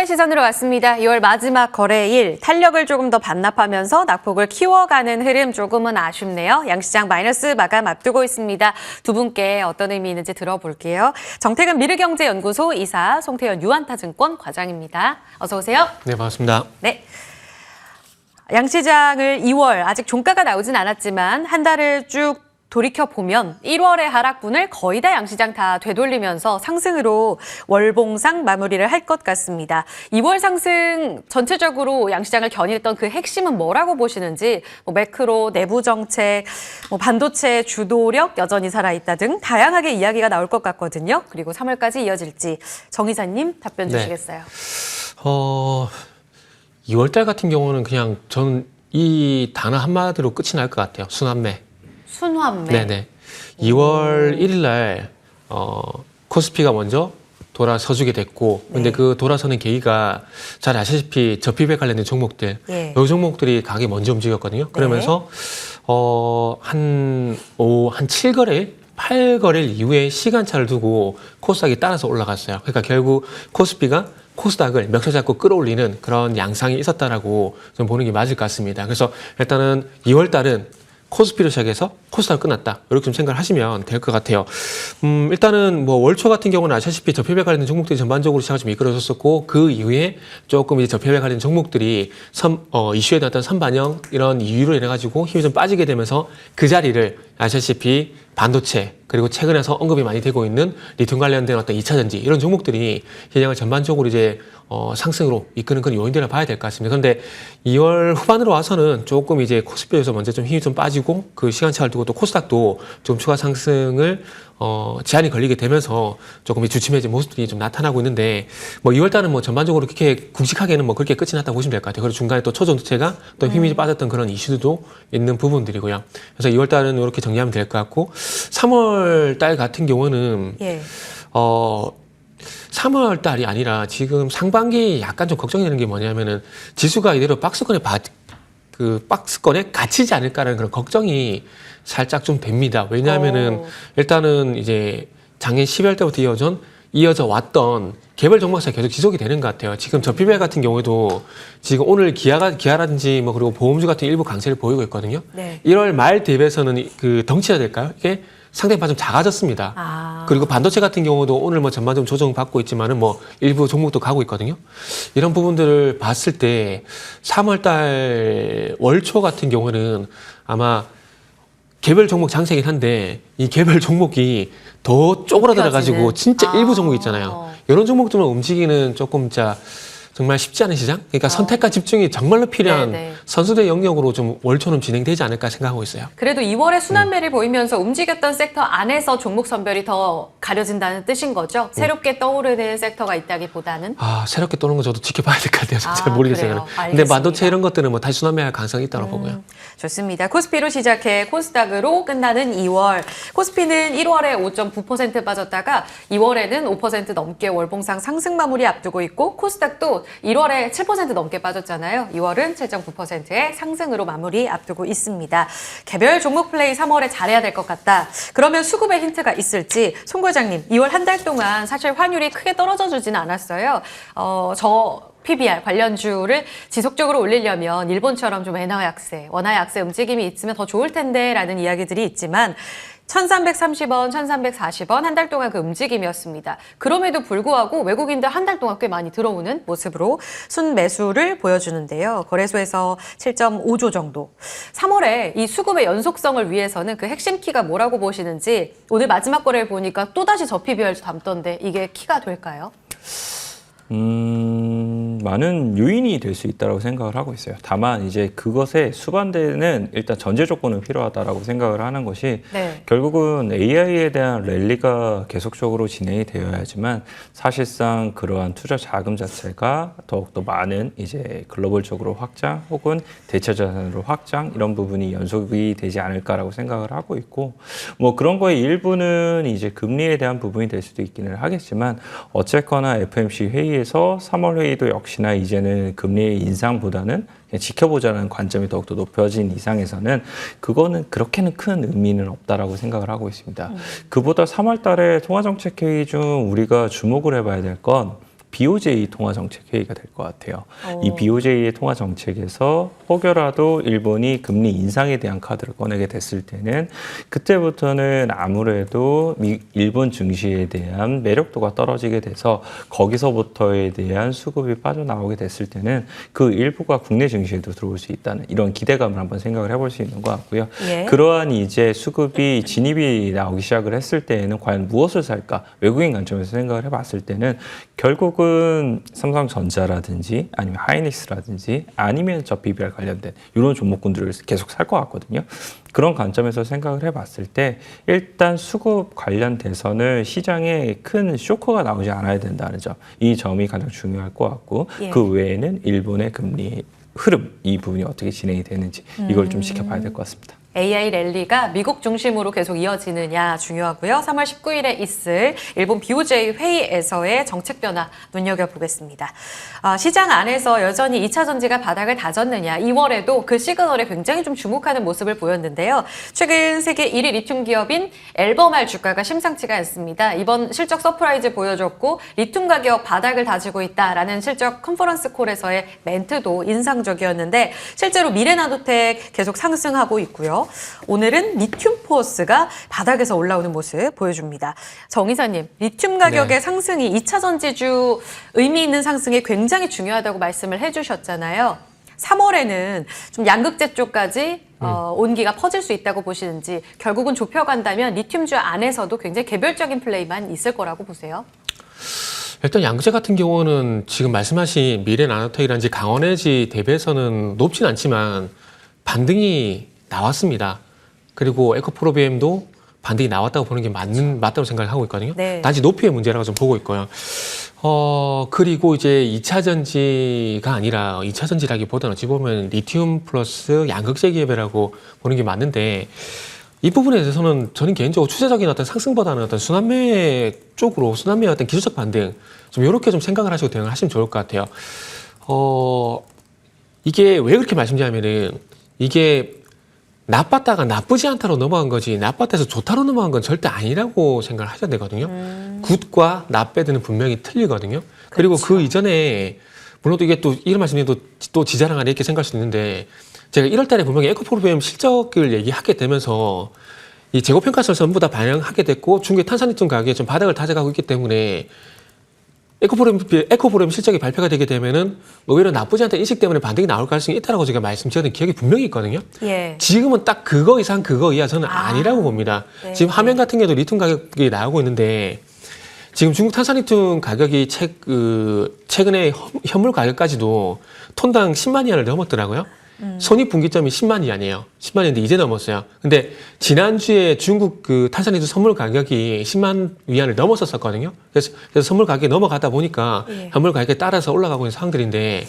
시선으로 왔습니다. 2월 마지막 거래일, 탄력을 조금 더 반납하면서 낙폭을 키워가는 흐름 조금은 아쉽네요. 양시장 마이너스 마감 앞두고 있습니다. 두 분께 어떤 의미 있는지 들어볼게요. 정태근 미르경제연구소 이사, 송태현 유한타증권 과장입니다. 어서 오세요. 네, 반갑습니다. 네. 양시장을 2월, 아직 종가가 나오진 않았지만 한 달을 쭉 돌이켜보면 1월의 하락분을 거의 다 양시장 다 되돌리면서 상승으로 월봉상 마무리를 할 것 같습니다. 2월 상승 전체적으로 양시장을 견인했던 그 핵심은 뭐라고 보시는지, 매크로, 내부 정책, 반도체 주도력 여전히 살아있다 등 다양하게 이야기가 나올 것 같거든요. 그리고 3월까지 이어질지 정 이사님 답변 주시겠어요? 2월달 같은 경우는 그냥 저는 이 단어 한마디로 끝이 날 것 같아요. 순환매. 순환매. 네네. 2월 1일 날 코스피가 먼저 돌아서주게 됐고, 근데 그 돌아서는 계기가 잘 아시다시피 저피백 관련된 종목들, 이 종목들이 가격이 먼저 움직였거든요. 그러면서 한 7거래일, 8거래일 이후에 시간차를 두고 코스닥이 따라서 올라갔어요. 그러니까 결국 코스피가 코스닥을 멱살 잡고 끌어올리는 그런 양상이 있었다라고 좀 보는 게 맞을 것 같습니다. 그래서 일단은 2월 달은 코스피로 시작해서 코스닥을 끝났다, 이렇게 좀 생각을 하시면 될 것 같아요. 일단은 월초 같은 경우는 아시다시피 저폐백 관련된 종목들이 전반적으로 시장을 좀 이끌어줬었고, 그 이후에 조금 이제 저폐백 관련된 종목들이 이슈에 대한 어떤 선반영 이런 이유로 인해 가지고 힘이 좀 빠지게 되면서 그 자리를 아시다시피 반도체, 그리고 최근에서 언급이 많이 되고 있는 리튬 관련된 어떤 2차 전지 이런 종목들이 시장을 전반적으로 이제 상승으로 이끄는 그런 요인들을 봐야 될 것 같습니다. 그런데 2월 후반으로 와서는 조금 이제 코스피에서 먼저 좀 힘이 좀 빠지고, 그 시간차를 두고 또 코스닥도 좀 추가 상승을 제한이 걸리게 되면서 조금 주춤해진 모습들이 좀 나타나고 있는데, 2월 달은 전반적으로 그렇게 굵직하게는 그렇게 끝이 났다고 보시면 될 것 같아요. 그리고 중간에 또 초전도체가 또 힘이 빠졌던 그런 이슈도 있는 부분들이고요. 그래서 2월 달은 이렇게 정리하면 될 것 같고, 3월 달 같은 경우는 3월 달이 아니라 지금 상반기 약간 좀 걱정이 되는 게 뭐냐면은 지수가 이대로 박스권에 갇히지 않을까라는 그런 걱정이 살짝 좀 됩니다. 왜냐하면은 일단은 이제 작년 12월 때부터 이어져 왔던 개별 종목사 계속 지속이 되는 것 같아요. 지금 저피백 같은 경우에도 지금 오늘 기아라든지 그리고 보험주 같은 일부 강세를 보이고 있거든요. 1월 말 대비해서는 그 덩치가 될까요? 이게 상당히 좀 작아졌습니다. 그리고 반도체 같은 경우도 오늘 전반적으로 조정받고 있지만은 일부 종목도 가고 있거든요. 이런 부분들을 봤을 때 3월 달 월초 같은 경우는 아마 개별 종목 장세긴 한데, 이 개별 종목이 더 쪼그라들어가지고 진짜 일부 종목 있잖아요. 이런 종목들만 움직이는 조금 정말 쉽지 않은 시장? 그러니까 선택과 집중이 정말로 필요한 선수들의 영역으로 좀 월초는 진행되지 않을까 생각하고 있어요. 그래도 2월에 순환매를 보이면서 움직였던 섹터 안에서 종목 선별이 더 가려진다는 뜻인 거죠? 새롭게 떠오르는 섹터가 있다기보다는? 새롭게 떠오르는 거 저도 지켜봐야 될 것 같아요. 잘 모르겠어요. 근데 반도체 이런 것들은 다시 순환매할 가능성이 있다고 보고요. 좋습니다. 코스피로 시작해 코스닥으로 끝나는 2월. 코스피는 1월에 5.9% 빠졌다가 2월에는 5% 넘게 월봉상 상승 마무리 앞두고 있고, 코스닥도 1월에 7% 넘게 빠졌잖아요. 2월은 7.9%의 상승으로 마무리 앞두고 있습니다. 개별 종목 플레이 3월에 잘해야 될 것 같다. 그러면 수급에 힌트가 있을지, 송 과장님, 2월 한 달 동안 사실 환율이 크게 떨어져 주지는 않았어요. PBR 관련주를 지속적으로 올리려면 일본처럼 좀 원화 약세 움직임이 있으면 더 좋을 텐데 라는 이야기들이 있지만, 1330원, 1340원 한 달 동안 그 움직임이었습니다. 그럼에도 불구하고 외국인들 한 달 동안 꽤 많이 들어오는 모습으로 순매수를 보여주는데요. 거래소에서 7.5조 정도. 3월에 이 수급의 연속성을 위해서는 그 핵심 키가 뭐라고 보시는지, 오늘 마지막 거래를 보니까 또다시 저 PBR도 담던데 이게 키가 될까요? 많은 요인이 될 수 있다고 생각을 하고 있어요. 다만 이제 그것에 수반되는 일단 전제 조건은 필요하다라고 생각을 하는 것이, 결국은 AI에 대한 랠리가 계속적으로 진행이 되어야지만 사실상 그러한 투자 자금 자체가 더욱더 많은 이제 글로벌적으로 확장 혹은 대체 자산으로 확장, 이런 부분이 연속이 되지 않을까라고 생각을 하고 있고, 그런 거의 일부는 이제 금리에 대한 부분이 될 수도 있기는 하겠지만, 어쨌거나 FOMC 회의에서 3월 회의도 역시나 이제는 금리의 인상보다는 그냥 지켜보자는 관점이 더욱더 높여진 이상에서는 그거는 그렇게는 큰 의미는 없다라고 생각을 하고 있습니다. 그보다 3월 달에 통화정책회의 중 우리가 주목을 해봐야 될 건 BOJ 통화정책회의가 될 것 같아요. 이 BOJ의 통화정책에서 혹여라도 일본이 금리 인상에 대한 카드를 꺼내게 됐을 때는 그때부터는 아무래도 일본 증시에 대한 매력도가 떨어지게 돼서 거기서부터에 대한 수급이 빠져나오게 됐을 때는 그 일부가 국내 증시에도 들어올 수 있다는 이런 기대감을 한번 생각을 해볼 수 있는 것 같고요. 예. 그러한 이제 수급이 진입이 나오기 시작을 했을 때에는 과연 무엇을 살까? 외국인 관점에서 생각을 해봤을 때는 결국은 삼성전자라든지 아니면 하이닉스라든지 아니면 저 BBR 관련된 이런 종목군들을 계속 살 것 같거든요. 그런 관점에서 생각을 해봤을 때 일단 수급 관련돼서는 시장에 큰 쇼크가 나오지 않아야 된다는 점, 이 점이 가장 중요할 것 같고 예. 그 외에는 일본의 금리 흐름 이 부분이 어떻게 진행이 되는지 이걸 좀 지켜봐야 될 것 같습니다. AI 랠리가 미국 중심으로 계속 이어지느냐 중요하고요. 3월 19일에 있을 일본 BOJ 회의에서의 정책 변화 눈여겨보겠습니다. 시장 안에서 여전히 2차 전지가 바닥을 다졌느냐, 2월에도 그 시그널에 굉장히 좀 주목하는 모습을 보였는데요. 최근 세계 1위 리튬 기업인 앨범알 주가가 심상치가 않습니다. 이번 실적 서프라이즈 보여줬고 리튬 가격 바닥을 다지고 있다라는 실적 컨퍼런스 콜에서의 멘트도 인상적이었는데 실제로 미래나노텍 계속 상승하고 있고요. 오늘은 리튬 포스가 바닥에서 올라오는 모습 보여줍니다. 정 이사님, 리튬 가격의 네. 상승이 2차 전지주 의미 있는 상승이 굉장히 중요하다고 말씀을 해주셨잖아요. 3월에는 좀 양극재 쪽까지 온기가 퍼질 수 있다고 보시는지, 결국은 좁혀간다면 리튬주 안에서도 굉장히 개별적인 플레이만 있을 거라고 보세요? 일단 양극재 같은 경우는 지금 말씀하신 미래나노텍이라든지 강원에지 대비해서는 높진 않지만 반등이 나왔습니다. 그리고 에코프로비엠도 반등이 나왔다고 보는 게 맞다고 생각을 하고 있거든요. 네. 단지 높이의 문제라고 좀 보고 있고요. 그리고 이제 2차 전지가 아니라 2차 전지라기보다는 어찌 보면 리튬 플러스 양극재 기업이라고 보는 게 맞는데, 이 부분에 대해서는 저는 개인적으로 추세적인 어떤 상승보다는 어떤 순환매 쪽으로, 순환매의 어떤 기술적 반등, 좀 이렇게 좀 생각을 하시고 대응을 하시면 좋을 것 같아요. 이게 왜 그렇게 말씀드리냐면은, 이게 나빴다가 나쁘지 않다로 넘어간 거지 나빴다에서 좋다로 넘어간 건 절대 아니라고 생각을 하셔야 되거든요. 굿과 나배드는 분명히 틀리거든요. 그리고 그렇죠. 그 이전에 물론 또 이게 또 이런 말씀드리면 또 지자랑하네 이렇게 생각할 수 있는데, 제가 1월 달에 분명히 에코프로비엠 실적을 얘기하게 되면서 이 재고평가서를 전부 다 반영하게 됐고 중국의 탄산리튬 가격이 좀 바닥을 다져가고 있기 때문에 에코프로비엠 실적이 발표가 되게 되면은 오히려 나쁘지 않다는 인식 때문에 반등이 나올 가능성이 있다라고 제가 말씀드렸던 기억이 분명히 있거든요. 예. 지금은 딱 그거 이상 그거 이하 저는 아니라고 봅니다. 네. 지금 화면 같은 경우도 리튬 가격이 나오고 있는데, 지금 중국 탄산리튬 가격이 최근에 현물 가격까지도 톤당 10만 위안을 넘었더라고요. 손익분기점이 10만 위안이에요. 10만 위안인데 이제 넘었어요. 근데 지난주에 중국 그 탄산리튬 선물 가격이 10만 위안을 넘었었거든요. 그래서 선물 가격이 넘어가다 보니까 예. 현물 가격에 따라서 올라가고 있는 상황들인데,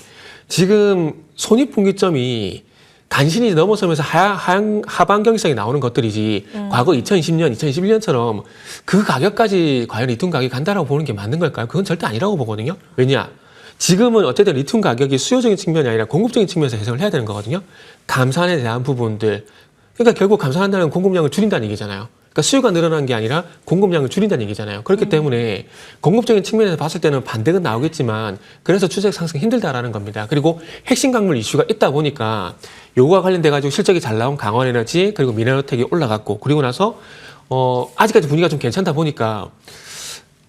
지금 손익분기점이 간신히 넘어서면서 하방 경직성이 나오는 것들이지, 과거 2020년, 2021년처럼 그 가격까지 과연 리튬 가격이 간다라고 보는 게 맞는 걸까요? 그건 절대 아니라고 보거든요. 왜냐? 지금은 어쨌든 리튬 가격이 수요적인 측면이 아니라 공급적인 측면에서 해석을 해야 되는 거거든요. 감산에 대한 부분들. 그러니까 결국 감산한다는 공급량을 줄인다는 얘기잖아요. 그러니까 수요가 늘어난 게 아니라 공급량을 줄인다는 얘기잖아요. 그렇기 때문에 공급적인 측면에서 봤을 때는 반등은 나오겠지만, 그래서 추세 상승이 힘들다라는 겁니다. 그리고 핵심 광물 이슈가 있다 보니까 요거와 관련돼 가지고 실적이 잘 나온 강원에너지 그리고 미네랄텍이 올라갔고, 그리고 나서 아직까지 분위기가 좀 괜찮다 보니까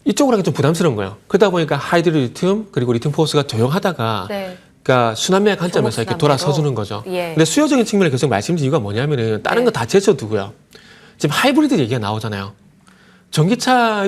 이쪽으로 하기 좀 부담스러운 거예요. 그러다 보니까 하이드로리튬 그리고 리튬 포스가 조용하다가 네. 그러니까 순환매 관점에서 이렇게 종목 돌아서주는 거죠. 예. 근데 수요적인 측면을 계속 말씀드린 이유가 뭐냐면은 다른 네. 거 다 제쳐두고요. 지금 하이브리드 얘기가 나오잖아요. 전기차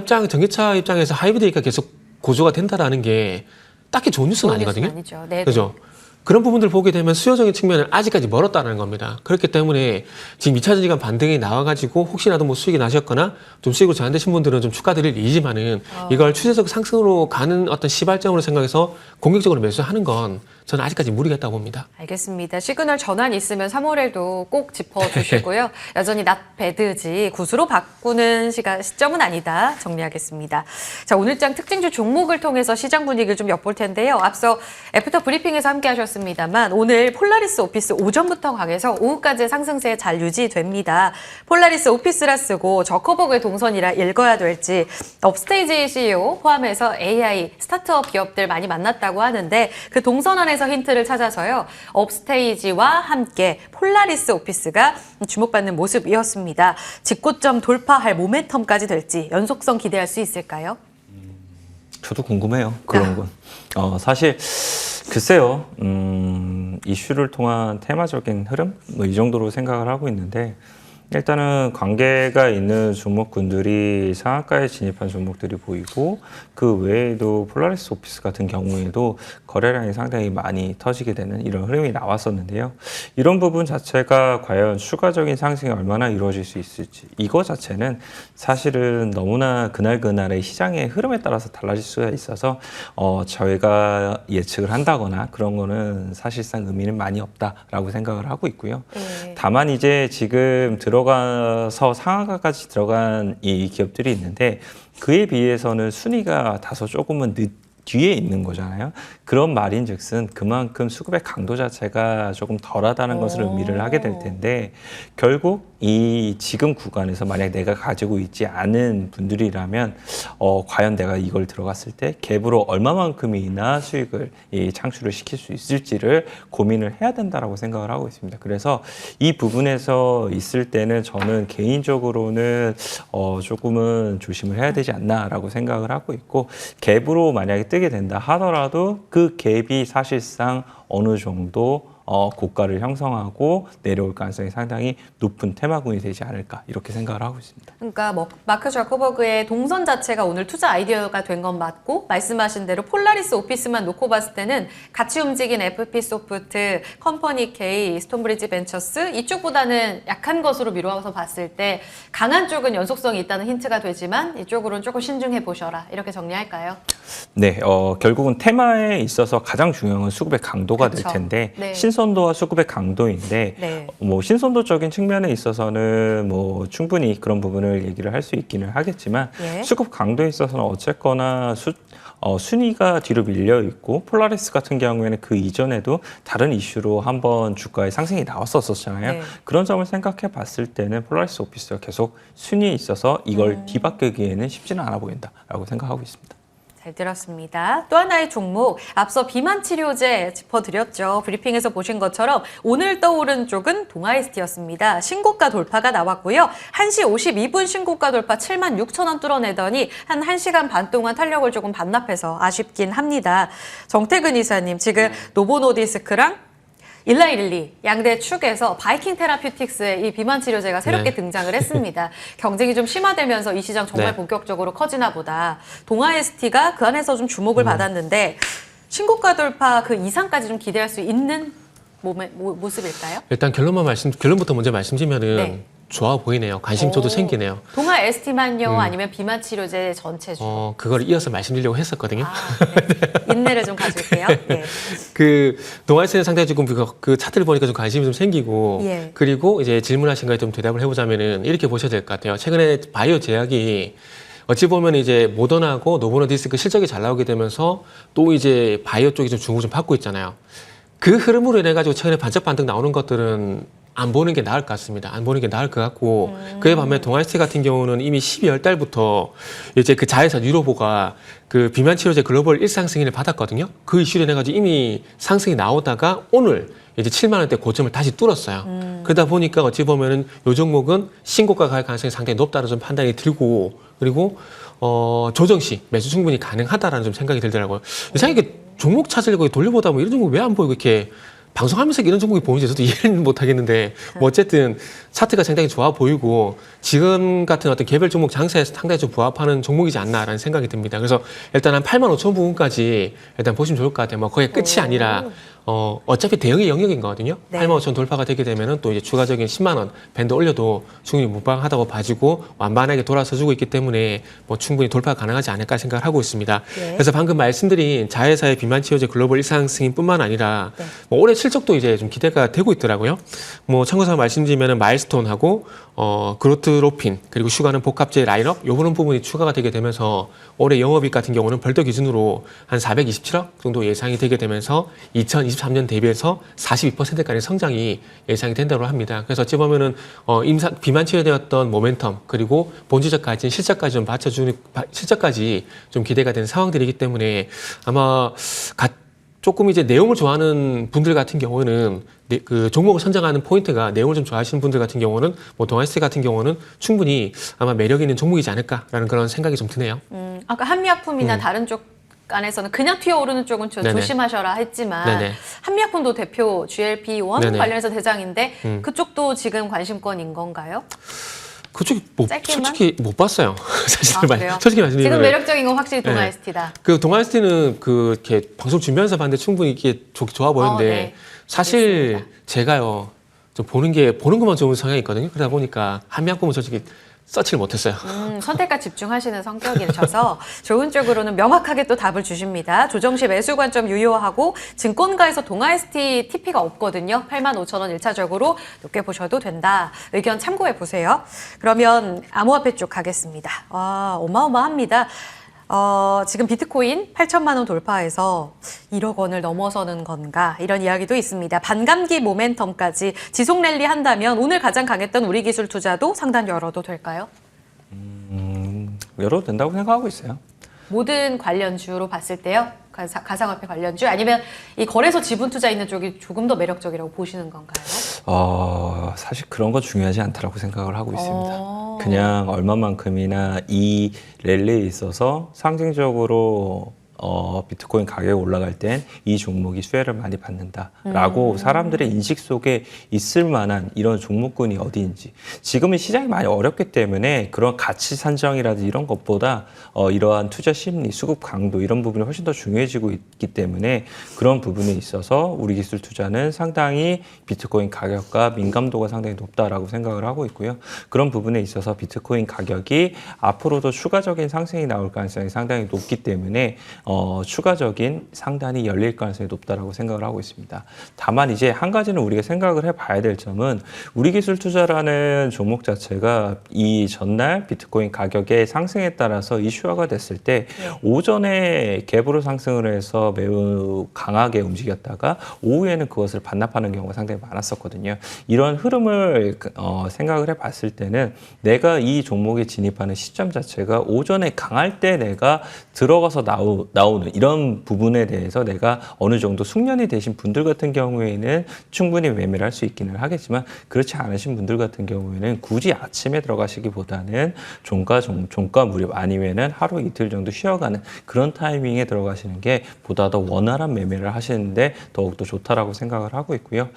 입장에서 하이브리드 얘기가 계속 고조가 된다라는 게 딱히 좋은 뉴스는 아니거든요. 아니죠. 네. 그죠? 그런 부분들을 보게 되면 수요적인 측면은 아직까지 멀었다는 겁니다. 그렇기 때문에 지금 2차 전지가 반등이 나와가지고 혹시라도 뭐 수익이 나셨거나 좀 수익으로 제한되신 분들은 좀 축하드릴 일이지만은 이걸 추세적 상승으로 가는 어떤 시발점으로 생각해서 공격적으로 매수하는 건 저는 아직까지 무리가 있다고 봅니다. 알겠습니다. 시그널 전환 있으면 3월에도 꼭 짚어주시고요. 여전히 not bad지 굿으로 바꾸는 시점은 아니다. 정리하겠습니다. 자, 오늘장 특징주 종목을 통해서 시장 분위기를 좀 엿볼 텐데요. 앞서 애프터 브리핑에서 함께 하셨습니다만 오늘 폴라리스 오피스 오전부터 강해서 오후까지 상승세 잘 유지됩니다. 폴라리스 오피스라 쓰고 저커버그의 동선이라 읽어야 될지 업스테이지 CEO 포함해서 AI 스타트업 기업들 많이 만났다고 하는데 그 동선 안에서 힌트를 찾아서요. 업스테이지와 함께 폴라리스 오피스가 주목받는 모습이었습니다. 직고점 돌파할 모멘텀까지 될지 연속성 기대할 수 있을까요? 저도 궁금해요. 그런 건. 사실 글쎄요. 이슈를 통한 테마적인 흐름 뭐 이 정도로 생각을 하고 있는데 일단은 관계가 있는 종목군들이 상한가에 진입한 종목들이 보이고 그 외에도 폴라리스 오피스 같은 경우에도 거래량이 상당히 많이 터지게 되는 이런 흐름이 나왔었는데요. 이런 부분 자체가 과연 추가적인 상승이 얼마나 이루어질 수 있을지 이거 자체는 사실은 너무나 그날그날의 시장의 흐름에 따라서 달라질 수가 있어서 저희가 예측을 한다거나 그런 거는 사실상 의미는 많이 없다라고 생각을 하고 있고요. 다만 이제 지금 들어가서 상한가까지 들어간 이 기업들이 있는데 그에 비해서는 순위가 다소 조금은 뒤에 있는 거잖아요. 그런 말인즉슨 그만큼 수급의 강도 자체가 조금 덜하다는 것을 의미를 하게 될 텐데 결국 이 지금 구간에서 만약 내가 가지고 있지 않은 분들이라면 과연 내가 이걸 들어갔을 때 갭으로 얼마만큼이나 수익을 창출을 시킬 수 있을지를 고민을 해야 된다라고 생각을 하고 있습니다. 그래서 이 부분에서 있을 때는 저는 개인적으로는 조금은 조심을 해야 되지 않나라고 생각을 하고 있고 갭으로 만약에 뜨게 된다 하더라도 그 갭이 사실상 어느 정도 고가를 형성하고 내려올 가능성이 상당히 높은 테마군이 되지 않을까 이렇게 생각을 하고 있습니다. 그러니까 마크 저커버그의 동선 자체가 오늘 투자 아이디어가 된 건 맞고 말씀하신 대로 폴라리스 오피스만 놓고 봤을 때는 같이 움직인 FP 소프트, 컴퍼니 K, 스톤브리지 벤처스 이쪽보다는 약한 것으로 미루어서 봤을 때 강한 쪽은 연속성이 있다는 힌트가 되지만 이쪽으로는 조금 신중해 보셔라 이렇게 정리할까요? 네, 결국은 테마에 있어서 가장 중요한 건 수급의 강도가 그렇죠. 될 텐데 네. 신선도와 수급의 강도인데 네. 뭐 신선도적인 측면에 있어서는 뭐 충분히 그런 부분을 얘기를 할 수 있기는 하겠지만 예. 수급 강도에 있어서는 어쨌거나 순위가 뒤로 밀려 있고 폴라리스 같은 경우에는 그 이전에도 다른 이슈로 한번 주가의 상승이 나왔었잖아요. 네. 그런 점을 생각해 봤을 때는 폴라리스 오피스가 계속 순위에 있어서 이걸 뒤바꾸기에는 쉽지는 않아 보인다라고 생각하고 있습니다. 잘 들었습니다. 또 하나의 종목, 앞서 비만 치료제 짚어드렸죠. 브리핑에서 보신 것처럼 오늘 떠오른 쪽은 동아에스티였습니다. 신고가 돌파가 나왔고요. 1시 52분 신고가 돌파 76,000원 뚫어내더니 한 1시간 반 동안 탄력을 조금 반납해서 아쉽긴 합니다. 정태근 이사님, 지금 노보노디스크랑 일라일리 양대 축에서 바이킹 테라퓨틱스의 이 비만 치료제가 새롭게 등장을 했습니다. 경쟁이 좀 심화되면서 이 시장 정말 본격적으로 커지나 보다. 동아에스티가 그 안에서 좀 주목을 받았는데 신고가 돌파 그 이상까지 좀 기대할 수 있는 모습일까요? 일단 결론부터 먼저 말씀드리면은 네. 좋아 보이네요. 관심도도 생기네요. 동아에스티만요, 아니면 비만 치료제 전체주? 그걸 이어서 말씀드리려고 했었거든요. 네. 인내를 좀 가질게요. 네. 그 동아에스티는 상당히 조금 그 차트를 보니까 좀 관심이 좀 생기고 예. 그리고 이제 질문하신 거에 좀 대답을 해보자면은 이렇게 보셔야 될 것 같아요. 최근에 바이오 제약이 어찌 보면 이제 모더나하고 노보노디스크 실적이 잘 나오게 되면서 또 이제 바이오 쪽이 좀 주목을 좀 받고 있잖아요. 그 흐름으로 인해 가지고 최근에 반짝반짝 나오는 것들은 안 보는 게 나을 것 같습니다. 안 보는 게 나을 것 같고 그에 반면 동아에스티 같은 경우는 이미 12월 달부터 이제 그 자회사 유로보가 그 비만 치료제 글로벌 일상승인을 받았거든요. 그 이슈로 인해 가지고 이미 상승이 나오다가 오늘 이제 7만 원대 고점을 다시 뚫었어요. 그러다 보니까 어찌 보면은 요 종목은 신고가 갈 가능성이 상당히 높다는 좀 판단이 들고 그리고 조정 시 매수 충분히 가능하다라는 좀 생각이 들더라고요. 이상하게 이렇게 종목 찾으려고 돌려보다 뭐 이런 종목 왜 안 보이고 이렇게 방송하면서 이런 종목이 보이는지 저도 이해는 못 하겠는데 뭐 어쨌든 차트가 상당히 좋아 보이고 지금 같은 어떤 개별 종목 장세에서 상당히 좀 부합하는 종목이지 않나라는 생각이 듭니다. 그래서 일단 한 85,000 부분까지 일단 보시면 좋을 것 같아요. 뭐 거의 끝이 아니라 어차피 대응의 영역인 거거든요. 네. 8만 5천 돌파가 되게 되면은 또 이제 추가적인 10만 원 밴드 올려도 충분히 무방하다고 봐지고 완만하게 돌아서주고 있기 때문에 뭐 충분히 돌파 가능하지 않을까 생각을 하고 있습니다. 네. 그래서 방금 말씀드린 자회사의 비만 치료제 글로벌 일상승인뿐만 아니라 네. 뭐 올해 실적도 이제 좀 기대가 되고 있더라고요. 뭐 참고서 말씀드리면은 마일스톤하고 그로트로핀 그리고 슈가는 복합제 라인업 요런 부분이 추가가 되게 되면서 올해 영업이익 같은 경우는 별도 기준으로 한 427억 정도 예상이 되게 되면서 2023년 대비해서 42%까지 성장이 예상이 된다고 합니다. 그래서 어찌 보면은 비만 치료되었던 모멘텀 그리고 본질적 가진 실적까지 좀 받쳐주는 실적까지 좀 기대가 되는 상황들이기 때문에 아마 조금 이제 내용을 좋아하는 분들 같은 경우는 그 종목을 선정하는 포인트가 내용을 좀 좋아하시는 분들 같은 경우는 뭐 동아시스 같은 경우는 충분히 아마 매력 있는 종목이지 않을까라는 그런 생각이 좀 드네요. 아까 한미약품이나 다른 쪽 안에서는 그냥 튀어오르는 쪽은 좀 네네. 조심하셔라 했지만 네네. 한미약품도 대표 GLP-1 네네. 관련해서 대장인데 그쪽도 지금 관심권인 건가요? 그쪽이 뭐 짧게만? 솔직히 못 봤어요. 사실 그래요? 솔직히 말씀드리면 지금 매력적인 건 확실히 네. 동아ST다. 그 동아시티는 그 이렇게 방송 준비하면서 봤는데 충분히 이게 좋아 보이는데 네. 사실 알겠습니다. 제가요 좀 보는 것만 좋은 성향이 있거든요. 그러다 보니까 한미약품은 솔직히 서치를 못했어요. 선택과 집중하시는 성격이셔서 좋은 쪽으로는 명확하게 또 답을 주십니다. 조정 시 매수 관점 유효하고 증권가에서 동아ST TP가 없거든요. 85,000원 1차적으로 높게 보셔도 된다. 의견 참고해 보세요. 그러면 암호화폐 쪽 가겠습니다. 어마어마합니다. 지금 비트코인 8천만 원 돌파해서 1억 원을 넘어서는 건가 이런 이야기도 있습니다. 반감기 모멘텀까지 지속 랠리 한다면 오늘 가장 강했던 우리 기술 투자도 상단 열어도 될까요? 열어도 된다고 생각하고 있어요. 모든 관련주로 봤을 때요? 가상화폐 관련주? 아니면 이 거래소 지분 투자 있는 쪽이 조금 더 매력적이라고 보시는 건가요? 사실 그런 건 중요하지 않다라고 생각을 하고 있습니다. 그냥 얼마만큼이나 이 랠리에 있어서 상징적으로 비트코인 가격이 올라갈 땐 이 종목이 수혜를 많이 받는다라고 사람들의 인식 속에 있을 만한 이런 종목군이 어디인지. 지금은 시장이 많이 어렵기 때문에 그런 가치 산정이라든지 이런 것보다 이러한 투자 심리, 수급 강도 이런 부분이 훨씬 더 중요해지고 있기 때문에 그런 부분에 있어서 우리 기술 투자는 상당히 비트코인 가격과 민감도가 상당히 높다라고 생각을 하고 있고요. 그런 부분에 있어서 비트코인 가격이 앞으로도 추가적인 상승이 나올 가능성이 상당히 높기 때문에 추가적인 상단이 열릴 가능성이 높다라고 생각을 하고 있습니다. 다만 이제 한 가지는 우리가 생각을 해봐야 될 점은 우리 기술 투자라는 종목 자체가 이 전날 비트코인 가격의 상승에 따라서 이슈화가 됐을 때 오전에 갭으로 상승을 해서 매우 강하게 움직였다가 오후에는 그것을 반납하는 경우가 상당히 많았었거든요. 이런 흐름을 생각을 해봤을 때는 내가 이 종목에 진입하는 시점 자체가 오전에 강할 때 내가 들어가서 나오는 이런 부분에 대해서 내가 어느 정도 숙련이 되신 분들 같은 경우에는 충분히 매매를 할 수 있기는 하겠지만 그렇지 않으신 분들 같은 경우에는 굳이 아침에 들어가시기보다는 종가 무렵 아니면은 하루 이틀 정도 쉬어가는 그런 타이밍에 들어가시는 게 보다 더 원활한 매매를 하시는데 더욱더 좋다라고 생각을 하고 있고요.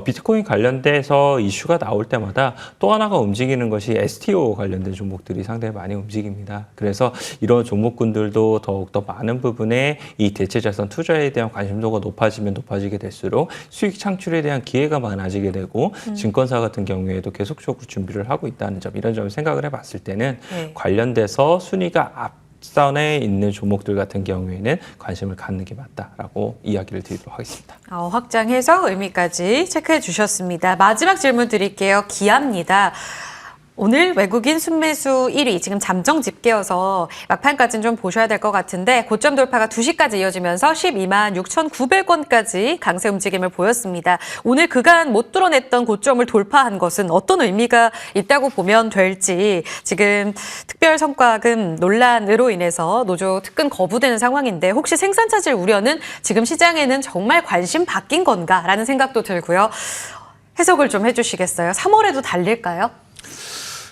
비트코인 관련돼서 이슈가 나올 때마다 또 하나가 움직이는 것이 STO 관련된 종목들이 상당히 많이 움직입니다. 그래서 이런 종목군들도 더욱더 많은 부분에 이 대체자산 투자에 대한 관심도가 높아지면 높아지게 될수록 수익 창출에 대한 기회가 많아지게 되고 증권사 같은 경우에도 계속적으로 준비를 하고 있다는 점 이런 점을 생각을 해봤을 때는 관련돼서 순위가 앞선에 있는 종목들 같은 경우에는 관심을 갖는 게 맞다라고 이야기를 드리도록 하겠습니다. 확장해서 의미까지 체크해 주셨습니다. 마지막 질문 드릴게요. 기아입니다. 오늘 외국인 순매수 1위, 지금 잠정 집계여서 막판까지는 좀 보셔야 될 것 같은데 고점 돌파가 2시까지 이어지면서 12만 6,900원까지 강세 움직임을 보였습니다. 오늘 그간 못 뚫어냈던 고점을 돌파한 것은 어떤 의미가 있다고 보면 될지 지금 특별성과금 논란으로 인해서 노조 특근 거부되는 상황인데 혹시 생산 차질 우려는 지금 시장에는 정말 관심 바뀐 건가라는 생각도 들고요. 해석을 좀 해주시겠어요? 3월에도 달릴까요?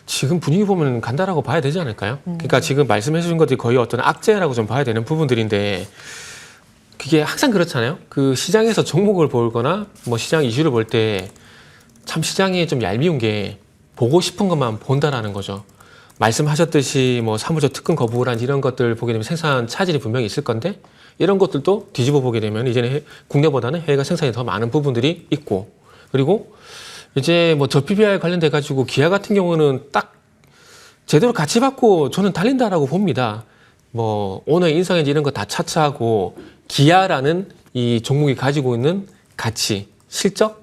지금 분위기 보면 간다라고 봐야 되지 않을까요? 그러니까 지금 말씀해 주신 것들이 거의 어떤 악재라고 좀 봐야 되는 부분들인데 그게 항상 그렇잖아요. 그 시장에서 종목을 보거나 뭐 시장 이슈를 볼 때 참 시장이 좀 얄미운 게 보고 싶은 것만 본다라는 거죠. 말씀하셨듯이 뭐 사무처 특근 거부라든지 이런 것들 보게 되면 생산 차질이 분명히 있을 건데 이런 것들도 뒤집어 보게 되면 이제는 국내보다는 해외가 생산이 더 많은 부분들이 있고, 그리고 이제 뭐 저 PBR 관련돼 가지고 기아 같은 경우는 딱 제대로 가치 받고 저는 달린다라고 봅니다. 뭐 오너 인상인지 이런 거 다 차치하고 기아라는 이 종목이 가지고 있는 가치, 실적.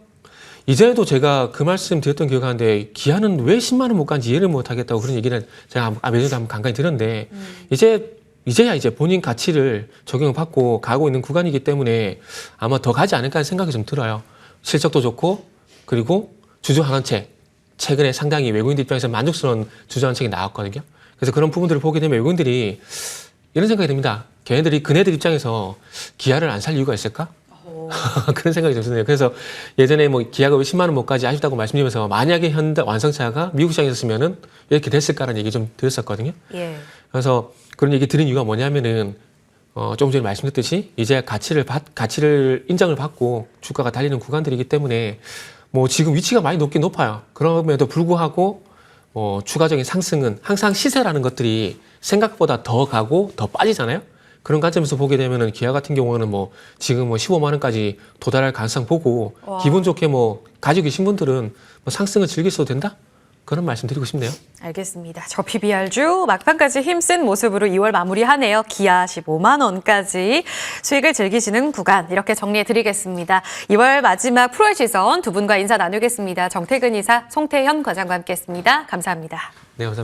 이전에도 제가 그 말씀 드렸던 기억이 나는데 기아는 왜 10만 원 못 간지 이해를 못 하겠다고 그런 얘기를 제가 예전에 한번 간간히 들었는데 이제야 이제 본인 가치를 적용받고 가고 있는 구간이기 때문에 아마 더 가지 않을까 하는 생각이 좀 들어요. 실적도 좋고 그리고 주주 환원책 최근에 상당히 외국인들 입장에서 만족스러운 주주 환원책이 나왔거든요. 그래서 그런 부분들을 보게 되면 외국인들이 이런 생각이 듭니다. 그네들 입장에서 기아를 안 살 이유가 있을까? 그런 생각이 좀 드네요. 그래서 예전에 뭐 기아가 왜 10만 원 못 가지 아쉽다고 말씀드리면서 만약에 현대 완성차가 미국 시장에 있었으면은 이렇게 됐을까라는 얘기 좀 드렸었거든요. 예. 그래서 그런 얘기 드린 이유가 뭐냐면은 조금 전에 말씀드렸듯이 이제 가치를 인정을 받고 주가가 달리는 구간들이기 때문에 뭐 지금 위치가 많이 높긴 높아요. 그럼에도 불구하고 추가적인 상승은 항상 시세라는 것들이 생각보다 더 가고 더 빠지잖아요. 그런 관점에서 보게 되면은 기아 같은 경우는 뭐 지금 뭐 15만 원까지 도달할 가능성 보고 와. 기분 좋게 뭐 가지고 계신 분들은 뭐 상승을 즐기셔도 된다? 그런 말씀 드리고 싶네요. 알겠습니다. 저 PBR주 막판까지 힘쓴 모습으로 2월 마무리하네요. 기아 15만 원까지 수익을 즐기시는 구간 이렇게 정리해드리겠습니다. 2월 마지막 프로의 시선 두 분과 인사 나누겠습니다. 정태근 이사, 송태현 과장과 함께했습니다. 감사합니다. 네, 감사합니다.